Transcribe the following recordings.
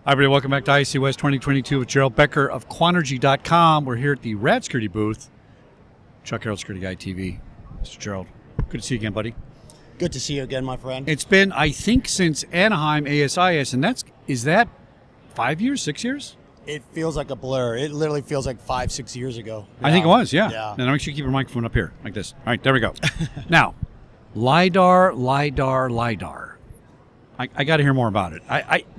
Hi, everybody. Welcome back to ISC West 2022 with Gerald Becker of quanergy.com. We're here at the Rad Security booth. Chuck Harrell, Security Guy TV. Mr. Gerald, good to see you again, buddy. Good to see you again, my friend. It's been, I think, since Anaheim ASIS, and is that 5 years, 6 years? It feels like a blur. It literally feels like 5-6 years ago. I think it was, yeah. Yeah. Now, make sure you keep your microphone up here, like this. All right, there we go. Now, LiDAR. I got to hear more about it.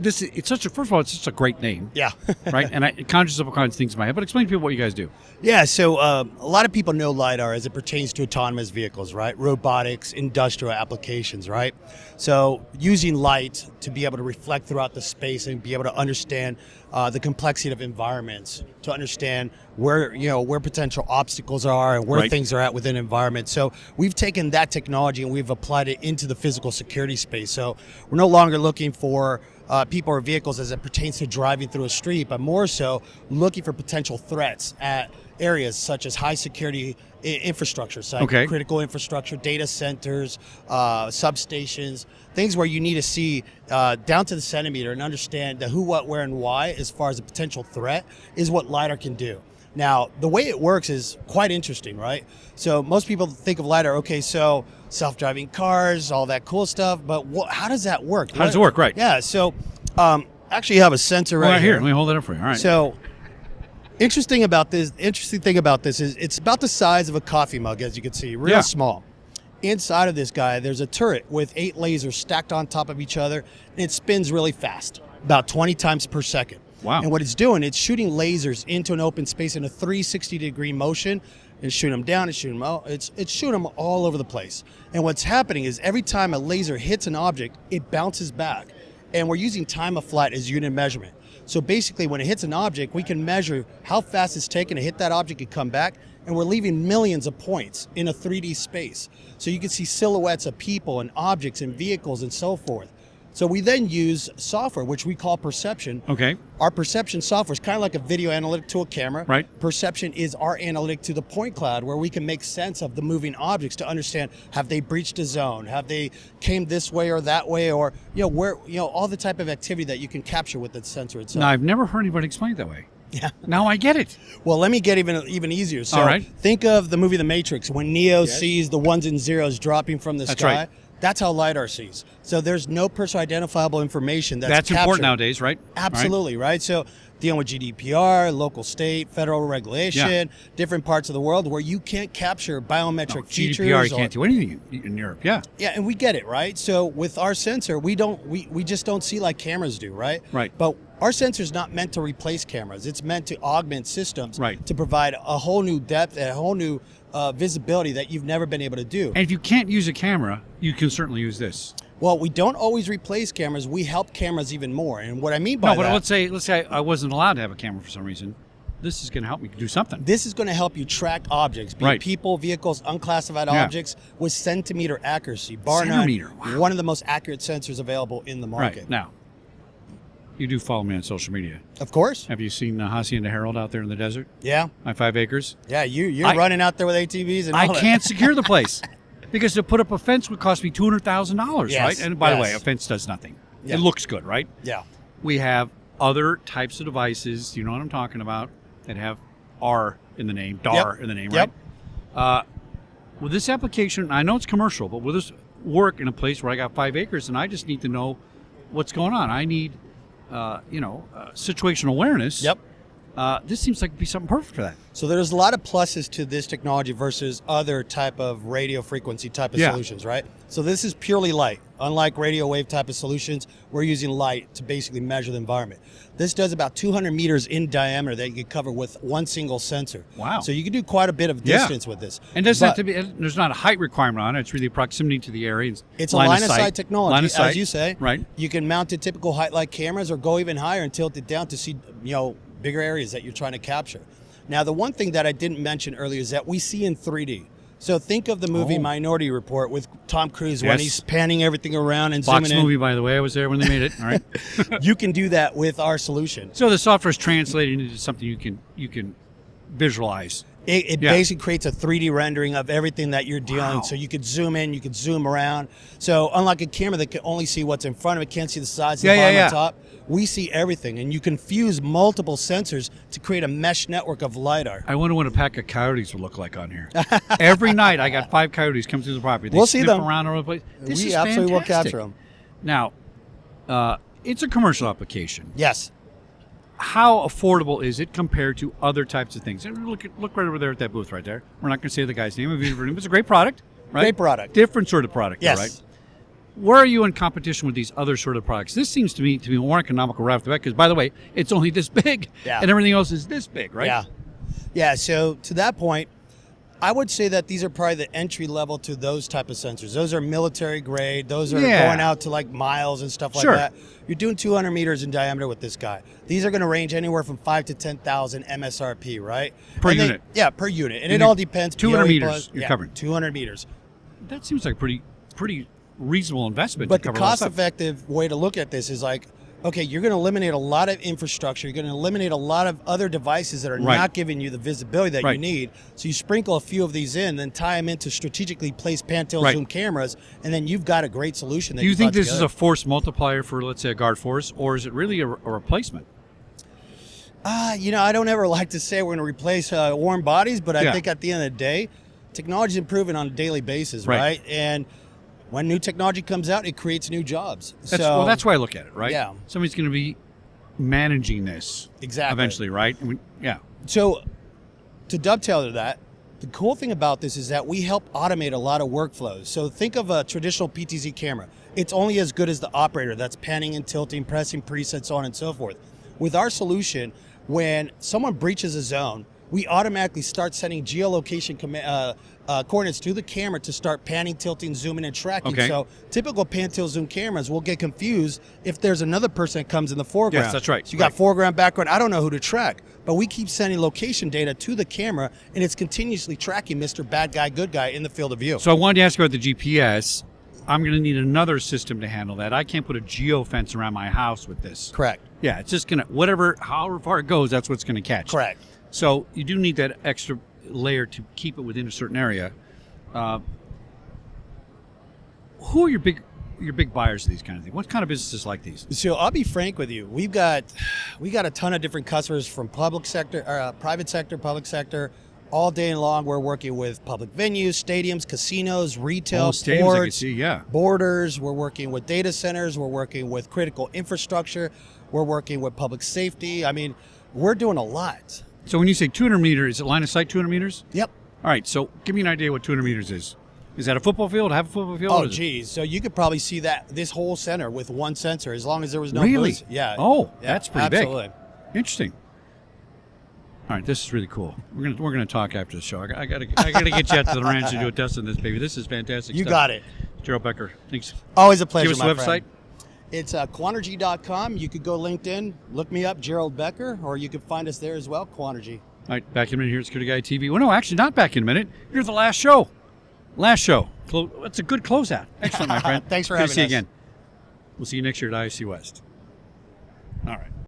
First of all, it's such a great name. Yeah. Right? And it conjures up all kinds of things in my head. But explain to people what you guys do. Yeah, so a lot of people know LiDAR as it pertains to autonomous vehicles, right? Robotics, industrial applications, right? So using light to be able to reflect throughout the space and be able to understand the complexity of environments, to understand where potential obstacles are and where Right. things are at within environment. So we've taken that technology and we've applied it into the physical security space. So we're no longer looking for people or vehicles as it pertains to driving through a street, but more so looking for potential threats at areas such as high security infrastructure, critical infrastructure, data centers, substations, things where you need to see down to the centimeter and understand the who, what, where, and why as far as a potential threat is what LiDAR can do. Now, the way it works is quite interesting, right? So most people think of LiDAR, okay, so self-driving cars, all that cool stuff, but how does that work? How does it work, right? Yeah, so actually you have a sensor right here. Let me hold it up for you. All right. So interesting thing about this is it's about the size of a coffee mug, as you can see, real small. Inside of this guy, there's a turret with 8 lasers stacked on top of each other, and it spins really fast, about 20 times per second. Wow. And what it's doing, it's shooting lasers into an open space in a 360-degree motion and shooting them down and shooting them out. It's shooting them all over the place. And what's happening is every time a laser hits an object, it bounces back. And we're using time of flight as unit measurement. So basically, when it hits an object, we can measure how fast it's taken to hit that object and come back, and we're leaving millions of points in a 3D space. So you can see silhouettes of people and objects and vehicles and so forth. So we then use software, which we call perception. Okay. Our perception software is kind of like a video analytic to a camera. Right. Perception is our analytic to the point cloud, where we can make sense of the moving objects to understand, have they breached a zone? Have they came this way or that way? Or, all the type of activity that you can capture with the sensor itself. Now, I've never heard anybody explain it that way. Yeah. Now I get it. Well, let me get even easier. So all right. Think of the movie The Matrix, when Neo sees the ones and zeros dropping from the sky. Right. That's how LiDAR sees. So there's no personal identifiable information that's captured. important nowadays, right? Absolutely, right? So dealing with GDPR, local, state, federal regulation, different parts of the world where you can't capture biometric features. GDPR, you can't do anything in Europe, yeah. Yeah, and we get it, right? So with our sensor, we just don't see like cameras do, right? Right. But our sensor is not meant to replace cameras. It's meant to augment systems to provide a whole new depth and a whole new visibility that you've never been able to do. And if you can't use a camera, you can certainly use this. Well, we don't always replace cameras. We help cameras even more. And what I mean by that... No, but let's say I wasn't allowed to have a camera for some reason. This is going to help me do something. This is going to help you track objects, be it people, vehicles, unclassified objects, with centimeter accuracy. Bar none, one of the most accurate sensors available in the market. Right. Now, you do follow me on social media. Of course. Have you seen Hacienda Herald out there in the desert? Yeah. My 5 acres? Yeah, you're running out there with ATVs and all that. I can't secure the place because to put up a fence would cost me $200,000, right? And by the way, a fence does nothing. It looks good, right? Yeah. We have other types of devices, you know what I'm talking about, that have R in the name, DAR in the name, right? With this application, I know it's commercial, but will this work in a place where I got 5 acres and I just need to know what's going on? I need situational awareness. Yep. This seems like it'd be something perfect for that. So there's a lot of pluses to this technology versus other type of radio frequency type of solutions, right? So this is purely light. Unlike radio wave type of solutions, we're using light to basically measure the environment. This does about 200 meters in diameter that you can cover with one single sensor. Wow. So you can do quite a bit of distance with this. And doesn't have to be, there's not a height requirement on it. It's really proximity to the area. It's a line of sight technology, as you say. Right. You can mount it typical height like cameras or go even higher and tilt it down to see, bigger areas that you're trying to capture. Now, the one thing that I didn't mention earlier is that we see in 3D. So think of the movie Minority Report with Tom Cruise when he's panning everything around and zooming in. Fox movie, by the way. I was there when they made it. All right. You can do that with our solution. So the software is translated into something you can visualize. It basically creates a 3D rendering of everything that you're dealing. Wow. So you could zoom in, you could zoom around. So unlike a camera that can only see what's in front of it, can't see the sides, the bottom, and top, we see everything. And you can fuse multiple sensors to create a mesh network of LiDAR. I wonder what a pack of coyotes would look like on here. Every night I got 5 coyotes come through the property. They We'll see them around all over the place. This we is absolutely fantastic. will capture them. Now, it's a commercial application. Yes. How affordable is it compared to other types of things? And look right over there at that booth right there. We're not going to say the guy's name. It's a great product, right? Great product. Different sort of product, Yes. though, right? Where are you in competition with these other sort of products? This seems to me to be more economical right off the bat because, by the way, it's only this big, and everything else is this big, right? Yeah. Yeah, so to that point, I would say that these are probably the entry level to those type of sensors. Those are military grade. Those are going out to like miles and stuff like that. You're doing 200 meters in diameter with this guy. These are going to range anywhere from 5 to 10,000 MSRP, right? Per unit. Per unit. And it all depends. 200 meters you're covering. 200 meters. That seems like a pretty reasonable investment. But to the cover all that stuff. cost-effective way to look at this is like, okay, you're going to eliminate a lot of infrastructure. You're going to eliminate a lot of other devices that are not giving you the visibility that you need. So you sprinkle a few of these in, then tie them into strategically placed pan-tilt zoom cameras, and then you've got a great solution. Do you think this is a force multiplier for, let's say, a guard force, or is it really a replacement? I don't ever like to say we're going to replace warm bodies, but I think at the end of the day, technology is improving on a daily basis, right? And when new technology comes out, it creates new jobs. That's why I look at it, right? Yeah. Somebody's going to be managing this eventually, right? So to dovetail to that, the cool thing about this is that we help automate a lot of workflows. So think of a traditional PTZ camera. It's only as good as the operator that's panning and tilting, pressing presets, so on and so forth. With our solution, when someone breaches a zone, we automatically start sending geolocation coordinates to the camera to start panning, tilting, zooming, and tracking. Okay. So typical pan, tilt, zoom cameras will get confused if there's another person that comes in the foreground. Yes, that's right. So you got foreground, background. I don't know who to track. But we keep sending location data to the camera, and it's continuously tracking Mr. Bad Guy, Good Guy in the field of view. So I wanted to ask you about the GPS. I'm going to need another system to handle that. I can't put a geo fence around my house with this. Correct. Yeah, it's just going to, however far it goes, that's what's going to catch. Correct. So you do need that extra layer to keep it within a certain area. Who are your big buyers of these kind of things? What kind of businesses like these? So I'll be frank with you. We got a ton of different customers from private sector, public sector. All day long, we're working with public venues, stadiums, casinos, retail, stadiums, ports, I can see, borders. We're working with data centers. We're working with critical infrastructure. We're working with public safety. I mean, we're doing a lot. So when you say 200 meters, is it line of sight 200 meters? Yep. All right, so give me an idea what 200 meters is. Is that a football field? Half a football field? Oh, geez. So you could probably see this whole center with one sensor as long as there was no Really? boost. Yeah. Oh, that's pretty absolutely. big. Interesting. All right, this is really cool. We're gonna talk after the show. I gotta get you out to the ranch to do a test on this baby. This is fantastic. You stuff. got it. Gerald Becker, thanks. Always a pleasure. Give us the website. Friend. It's quanergy.com. You could go LinkedIn, look me up, Gerald Becker, or you could find us there as well, Quanergy. All right, back in a minute here at Security Guy TV. Well, no, actually, not back in a minute. You're the last show. Last show. That's a good closeout. Excellent, my friend. Thanks for Good having to see you us. again. We'll see you next year at ISC West. All right.